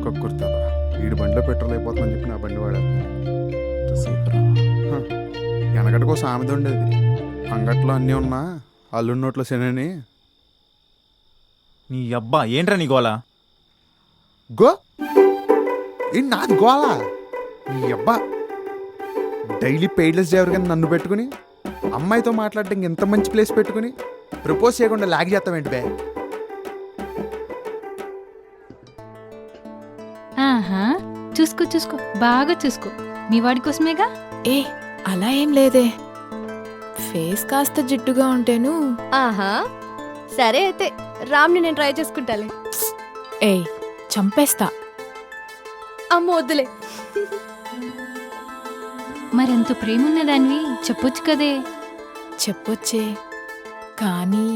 కక్కుర్తారా వీడి బండిలో పెట్రోల్ అయిపోతుందని చెప్పి నా బండి వాడేస్తున్నాడు. వెనకటికో సామెత ఉండేది, అంగట్లో అన్నీ ఉన్నా అల్లుడి నోట్లో శనని. నీ అబ్బా ఏంట్రా నీ గోలా? గో ఏంటి నాది గోలా? నీ అబ్బా డైలీ పెయిడ్లెస్ డ్రైవర్ కానీ నన్ను పెట్టుకుని అమ్మాయితో మాట్లాడడానికి ఎంత మంచి ప్లేస్ పెట్టుకుని ప్రపోజ్ చేయకుండా లాగ్ చేస్తావేంటి బే? ఆహా, చూసుకో చూసుకో, బాగా చూసుకో, మీ వాడి కోసమేగా. ఏ అలా ఏం లేదే, ఫేస్ కాస్త జిడ్డుగా ఉంటేను. ఆహా సరే అయితే రామ్ని నేను ట్రై చేసుకుంటాలే. ఏయ్ చంపేస్తా. అమ్మ వద్దులే. మరెంత ప్రేమున్న దానివి చెప్పొచ్చు కదే. చెప్పొచ్చే కానీ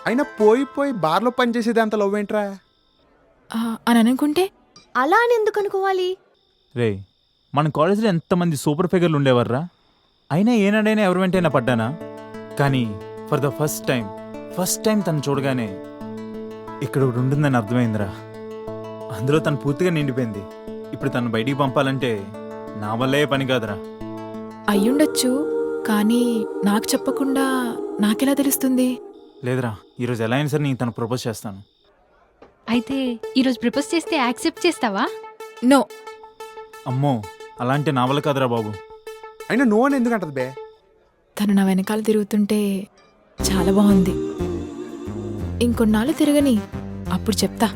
అయినా పోయి పోయి బార్లో పనిచేసేది అంత లవ్ ఏంట్రా? అని అనుకుంటే అలా అని ఎందుకు అనుకోవాలి? రే, మన కాలేజీలో ఎంతమంది సూపర్ ఫిగర్లు ఉండేవర్రా. అయినా ఏనాడైనా ఎవరి వెంటైనా పడ్డానా? కానీ ఫర్ ద ఫస్ట్ టైం తను చూడగానే ఇక్కడ ఒకటి ఉంటుందని అర్థమైందిరా. అందులో తను పూర్తిగా నిండిపోయింది. ఇప్పుడు తను బయటికి పంపాలంటే నా వల్లే పని కాదురా. అయ్యుండొచ్చు, కానీ నాకు చెప్పకుండా నాకెలా తెలుస్తుంది? లేదురా, ఈరోజు ఎలా అయినా సరే నేను తను ప్రపోజ్ చేస్తాను. అయితే ఈరోజు ప్రపోజ్ చేస్తే యాక్సెప్ట్ చేస్తావా? నో. అమ్మో, అలాంటి నా వల్ల కాదురా బాబు. అయినా నువ్వు అని ఎందుకు అంటది బే? తను నా వెనకాల తిరుగుతుంటే చాలా బాగుంది. ఇంకొన్నాళ్ళు తిరగని, అప్పుడు చెప్తా.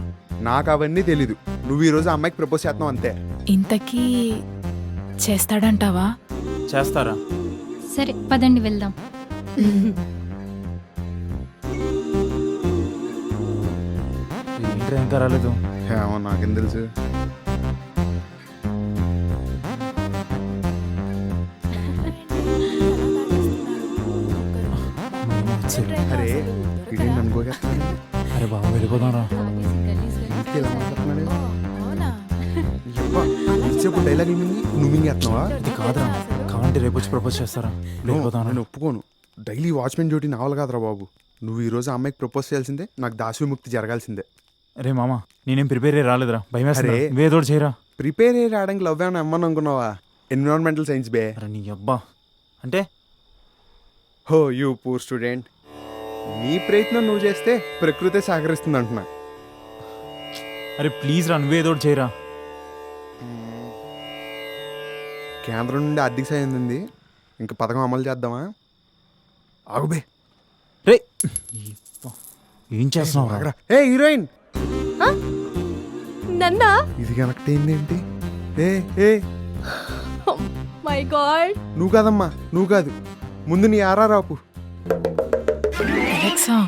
నాకు అవన్నీ తెలీదు. నువ్వు ఈరోజు అమ్మాయికి ప్రపోజ్ చేస్తున్నావు అంతే. ఇంతకీ చేస్తాడంటావా? చేస్తారా? సరే పదండి వెళ్దాం. ఏంట్రా ఇంకా రాలేదు? ఏమో నాకేం తెలుసు. అరే ఇదేంటి అనుకోకేస్తున్నాడు? అరే బాబు వెళ్ళిపోదాం రా. ఇంటికి ఇలా మాట్లాడుతున్నాడు. ఇంతసేపు డైలాగ్ నువ్వు మింగేస్తున్నావా? ఇది కాదురా, కావాలంటే రేపు వచ్చి ప్రపోజ్ చేస్తారా? వెళ్ళిపోతాను. నేను ఒప్పుకోను. డైలీ వాచ్మెన్ డ్యూటీ నావల్ కాదురా బాబు. నువ్వు ఈరోజు అమ్మాయికి ప్రపోజ్ చేయాల్సిందే, నాకు దాసి విముక్తి జరగాల్సిందే. అరే మామ, నేనేం ప్రిపేర్ అయ్యి రాలేదురా, భయం వేస్తా. అరే. వేదోడు చేయరా. ప్రిపేర్ అయ్యి రావడానికి లవ్ ఏమైనా అమ్మని అనుకున్నావా? ఎన్విరాన్మెంటల్ సైన్స్ బే. అరే నీ అబ్బా, అంటే హో యూ పూర్ స్టూడెంట్. నీ ప్రయత్నం నువ్వు చేస్తే ప్రకృతి సహకరిస్తుంది అంటున్నా. అరే ప్లీజ్ రా, నువ్వేదోడు చేయరా. కేంద్రం నుండి ఆర్థిక సాయం ఉంది, ఇంకా పథకం అమలు చేద్దామా? ఆగుబే. రే ఏం చేస్తున్నావు? ఆగరా. ఏ హీరోయిన్, నన్నా? ఇది కనెక్ట్ అయింది ఏంటి? ఏ ఏ మై గాడ్. నువ్వు కాదమ్మా, నువ్వు కాదు, ముందు నీ ఆరా రాపు. అలెక్సా